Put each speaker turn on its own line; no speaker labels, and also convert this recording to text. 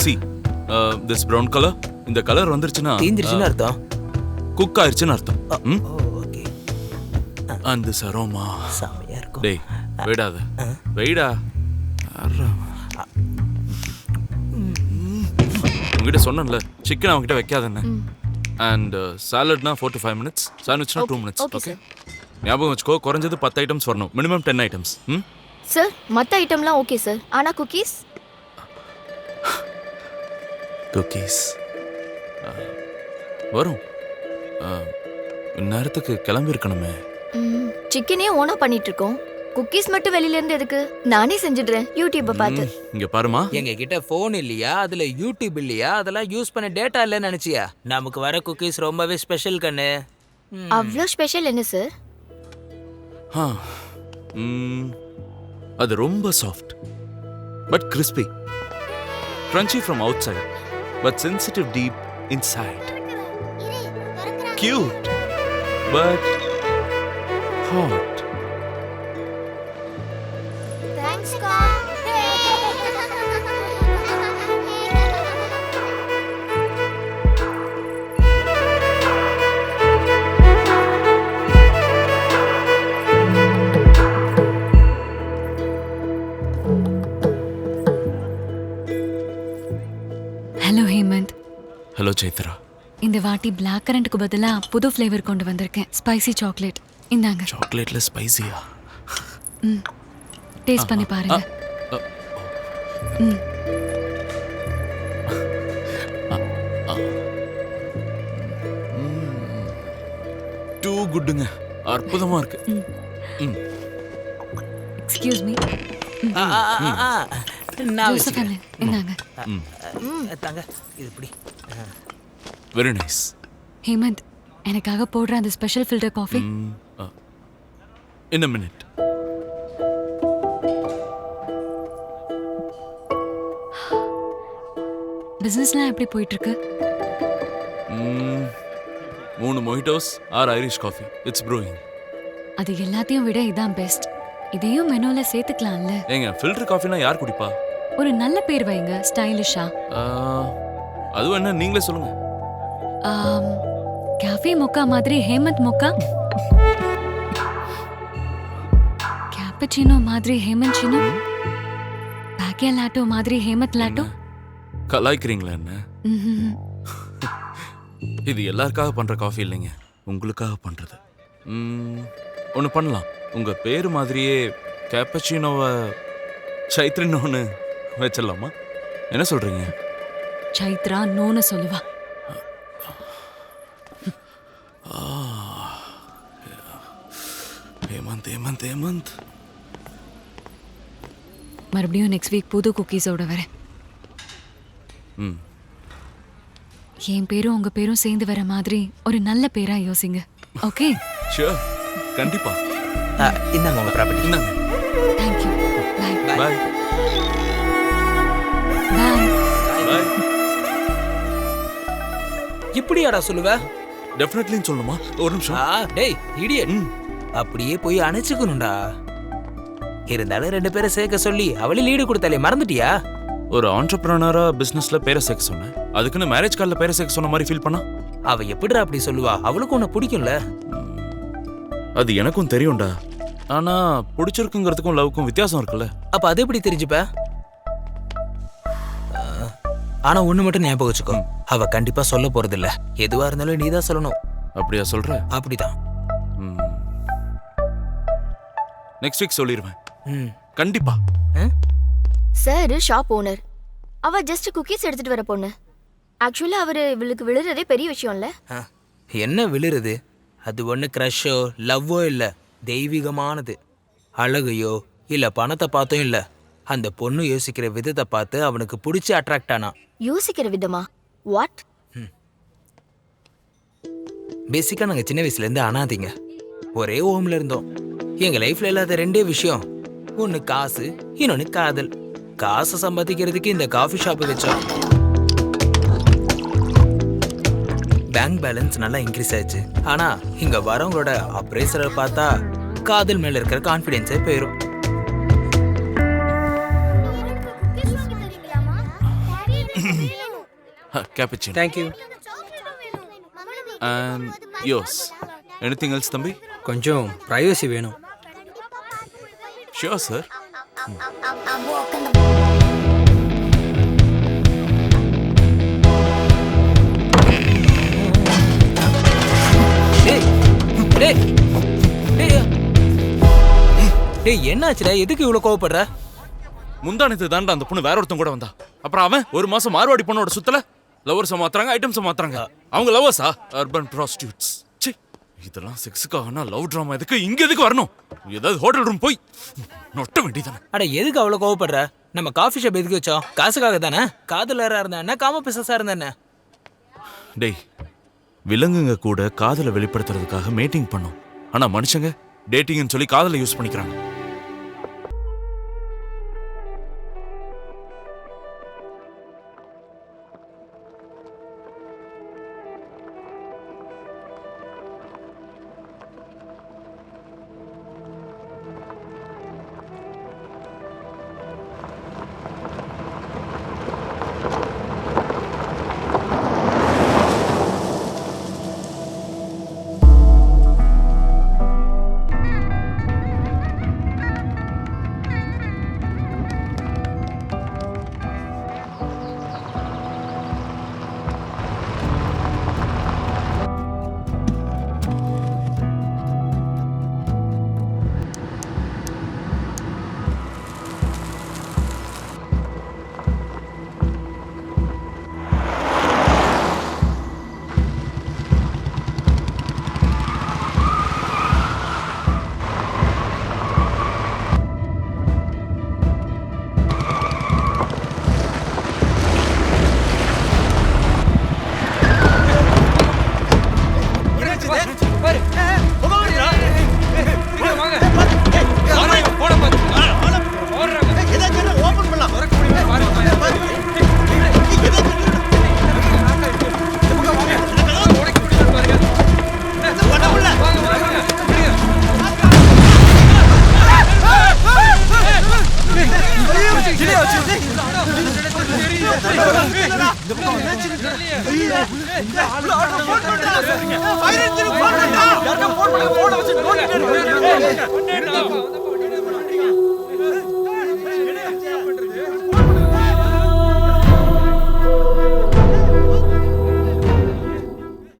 See this brown colour, இந்த colour வந்துருச்சுன்னா
தீந்துருச்சுன்னு அர்த்தம்.
குக் ஆயிருச்சுன்னு அர்த்தம்.
ஓகே.
அண்ட் திஸ் அரோமா
செமையா இருக்கும்.
டேய் வெயிடாத வெயிடா. உங்ககிட்ட சொன்னேன்ல சிக்கன் அவங்ககிட்ட வைக்காதன்னு. அண்ட் சாலட்னா 4 to 5 minutes, சாண்ட்விச்னா 2 minutes. ஓகே ஞாபகம் வச்சுக்கோ, குறைஞ்சது 10 ஐட்டம்ஸ் வரணும், மினிமம் 10 ஐட்டம்ஸ்.
சார் மற்ற ஐட்டம்லாம் ஓகே சார், ஆனால் குக்கீஸ்
குக்கீஸ் வரும். இந்நேரத்துக்கு கிளம்பி இருக்கணுமே.
சிக்கனே ஓனா பண்ணிட்டு இருக்கோம், குக்கீஸ் மட்டும் வெளியில இருந்து எதுக்கு? நானே செஞ்சிடுறேன் யூடியூப்பை பார்த்து.
இங்க பாருமா,
எங்க கிட்ட போன் இல்லையா, அதுல யூடியூப் இல்லையா, அதெல்லாம் யூஸ் பண்ண டேட்டா இல்லைன்னு நினைச்சியா? நமக்கு வர குக்கீஸ் ரொம்பவே ஸ்பெஷல் கண்ணு.
அவ்வளோ ஸ்பெஷல் என்ன சார்?
அது ரொம்ப soft but crispy, crunchy from outside but sensitive deep inside, cute but hot.
Thanks கா.
ஹலோ ஹேமந்த்.
ஹலோ சைத்ரா.
இந்த வாட்டி பிளாக் கரண்ட்க்கு பதிலா புது ஃப்ளேவர் கொண்டு வந்திருக்கேன், ஸ்பைசி சாக்லேட். இந்தாங்க.
சாக்லேட்ல ஸ்பைசியா?
டேஸ்ட் பண்ணி பாருங்க.
டூ குட்டுங்க, அற்புதமா இருக்கு.
Excuse me.
நான்
ஜோசப் அண்ணே, இந்தாங்க.
தாங்க இது இப்படி.
Very nice.
ஹேமந்த், எனக்காக போடுற அந்த special filter coffee.
In a minute.
பிசினஸ்லாம் எப்படி போயிட்டு இருக்கு?
3 மொஹிட்டோஸ், 6 ஐரிஷ் காஃபி. It's brewing.
அது எல்லாத்தையும் விட இதான் பெஸ்ட். இதையும் மெனுல சேர்த்துக்கலாம்ல.
ஏங்க ஃபில்டர் காஃபினா யார் குடிப்பா?
ஒரு நல்ல பேர் வைங்க, ஸ்டைலிஷா.
அதுவும் என்ன, நீங்களே சொல்லுங்க.
கேஃபே மொக்கா மாதிரி ஹேமந்த் மொக்கா, கேப்பச்சினோ மாதிரி ஹேமந்த் சினோ, பேக்கே லாட்டோ மாதிரி ஹேமந்த் லாட்டோ.
கலாய்க்கிறீங்களா என்ன? இது எல்லாருக்காக பண்ற காஃபி இல்லைங்க, உங்களுக்காக பண்றது. ஒன்று பண்ணலாம், உங்க பேரு மாதிரியே கேப்பச்சினோவை சைத்ரினோன்னு வச்சிடலாமா? என்ன சொல்றீங்க?
சைத்ரா நோன்னு சொல்லுவா.
ஹேமந்த் ஹேமந்த் ஹேமந்த்.
மறுபடியும் நெக்ஸ்ட் வீக் புது குக்கீஸோட வரேன். என் பேரும் உங்க பேரும் சேர்ந்து வர மாதிரி ஒரு நல்ல பேரா யோசிங்க. ஓகே?
ஷூர், கண்டிப்பா.
இந்தாங்க உங்க ப்ராப்பர்ட்டி.
இந்தாங்க.
Thank you. Bye
bye
bye.
Bye.
இப்படியாடா சொல்லுவ?
டெஃபினெட்லின்னு சொல்லணுமா? ஒரு நிமிஷம்.
டேய் இடியட், அப்படியே போய் அணைச்சுக்கணும்டா. இருந்தாலும் 2 பேரை சேர்க்க சொல்லி அவளே லீடு கொடுத்தாலே மறந்துட்டியா?
ஒரு ஆண்டர்பிரனரா பிசினஸ்ல பேரை சேர்க்க சொன்னேன், அதுக்குன்னு மேரேஜ் கார்டுல பேரை சேர்க்க சொன்ன மாதிரி ஃபீல் பண்ணா?
அவ எப்படிடா அப்படி சொல்லுவா? அவளுக்கு உன்னை பிடிக்கும்ல.
அது எனக்கும் தெரியும்டா, ஆனா பிடிச்சிருக்குங்கிறதுக்கும் லவ்க்கும் வித்தியாசம் இருக்குல்ல.
அப்ப அது எப்படி தெரிஞ்சுப்ப? ஆனா ஒண்ணு மட்டும் ஞாபகம் வச்சுக்கோ, அவ கண்டிப்பா சொல்ல போறது இல்ல. எதுவா இருந்தாலும் நீதான் சொல்லணும்.
அப்படியா சொல்ற?
அப்படிதான்.
நெக்ஸ்ட் வீக் சொல்லிடுவேன் கண்டிப்பா.
சார் ஷாப் ஓனர், அவ ஜஸ்ட் குக்கீஸ் எடுத்துட்டு வர பொண்ணு. ஆக்சுவலா அவரு இவளுக்கு விழுறதே பெரிய விஷயம் இல்ல.
என்ன விழுறது? அது ஒண்ணு கிரஷோ லவ்வோ இல்ல, தெய்வீகமானது. அழகையோ இல்ல பணத்தை பார்த்தோம் இல்ல, அந்த பொண்ணு யோசிக்கிற விதத்தை பார்த்து அவனுக்கு பிடிச்சி அட்ராக்ட் ஆனா.
யோசிக்கிற விதமா? வாட்?
பேசிக்கா நாங்க சின்ன வயசுல இருந்து அனாதைங்க. ஒரே ஹோம்ல இருந்தோம். எங்க லைஃப்ல இல்லாத 2 விஷயம், ஒன்னு காசு, இன்னொன்னு காதல். காசை சம்பாதிக்கிறதுக்கு இந்த காஃபி ஷாப் வச்சோம். பேங்க் பேலன்ஸ் நல்லா இன்க்ரீஸ் ஆச்சு. ஆனா இங்க வரவங்களோட அப்ரைசரை பார்த்தா காதல் மேல இருக்கிற கான்ஃபிடென்ஸே போயிடும்.
Cappuccino.
Thank you.
And yours. Anything else, தம்பி?
கொஞ்சம் ப்ரைவசி வேணும்.
Sure, sir.
டேய் டேய் டேய் டேய் என்னாச்சுடா? எதுக்கு இவ்வளோ கோவப்படுற?
முந்தானத்து தாண்டா அந்த பொண்ணு வேற ஒருத்தன் கூட வந்தா. அப்புறம் அவன் ஒரு மாசம் மார்வாடி பொண்ணோட சுத்தல லவர்ஸை மாத்துறாங்க, ஐட்டம்ஸை மாத்துறாங்க. அவங்க லவர்ஸா? Urban prostitutes. ச்சே, இதெல்லாம் செக்ஸுக்காகனா லவ் ட்ராமா எதுக்கு இங்க எதுக்கு வரணும்? ஏதாவது ஹோட்டல் ரூம் போய் நொட்ட வேண்டியதானே.
அட எதுக்கு அவ்வளோ கோவப்படுற? நம்ம காஃபி ஷாப் எதுக்கு வச்சோம்? காசுக்காக தானே. காதலராக இருந்தா என்ன, காம பிசஸா இருந்தா என்ன?
டேய், விலங்குங்க கூட காதலை வெளிப்படுத்துறதுக்காக மேட்டிங் பண்ணோம். ஆனா மனுஷங்க டேட்டிங்னு சொல்லி காதலை யூஸ் பண்ணிக்கிறாங்க.
போன்